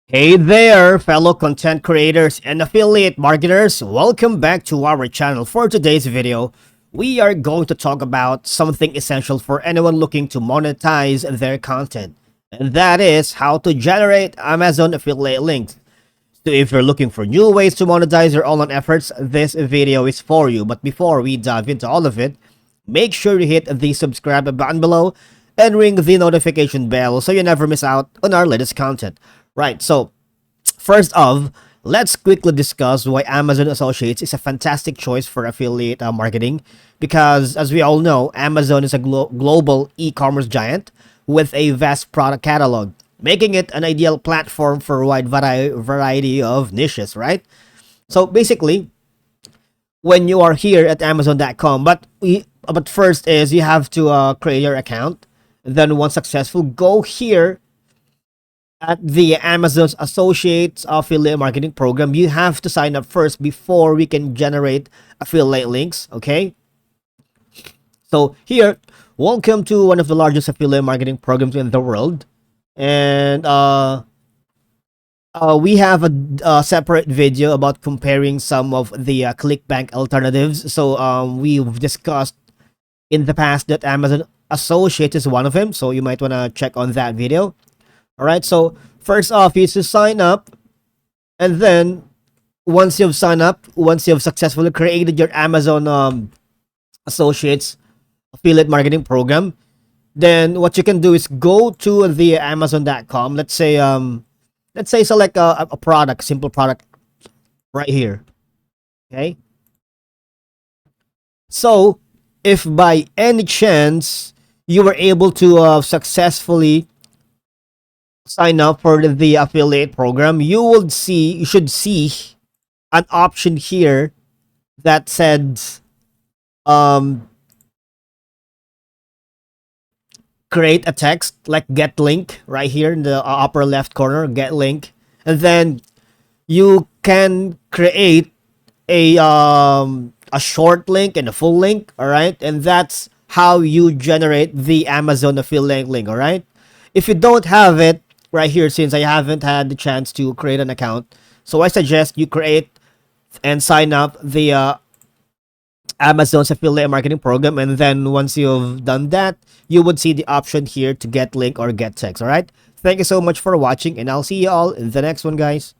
Hey there, fellow content creators and affiliate marketers. Welcome back to our channel. For today's video, we are going to talk about something essential for anyone looking to monetize their content. And that is how to generate Amazon affiliate links. So if you're looking for new ways to monetize your online efforts, this video is for you. But before we dive into all of it, make sure to hit the subscribe button below and ring the notification bell so you never miss out on our latest content. Right, so first off, let's quickly discuss why Amazon Associates is a fantastic choice for affiliate marketing. Because, as we all know, Amazon is a global e commerce giant with a vast product catalog, making it an ideal platform for a wide variety of niches, right? So, basically, when you are here at Amazon.com, but first is you have to create your account. Then, once successful, go here at the Amazon's Associates Affiliate Marketing Program. You have to sign up first before we can generate affiliate links, okay? So here, welcome to one of the largest affiliate marketing programs in the world. And we have a separate video about comparing some of the ClickBank alternatives. So we've discussed in the past that Amazon Associates is one of them. So you might want to check on that video. All right, so first off is to sign up, and then once you've signed up, once you've successfully created your Amazon Associates affiliate marketing program, then what you can do is go to the Amazon.com. Let's say select a product, simple product right here. Okay. So if by any chance you were able to successfully sign up for the affiliate program, you should see an option here that says create a text, like get link right here in the upper left corner, get link. And then you can create a short link and a full link, all right? And that's how you generate the Amazon affiliate link, all right? If you don't have it right here, since I haven't had the chance to create an account, so I suggest you create and sign up the Amazon's affiliate marketing program. And then once you've done that, you would see the option here to get link or get text. All right. Thank you so much for watching, and I'll see you all in the next one, guys.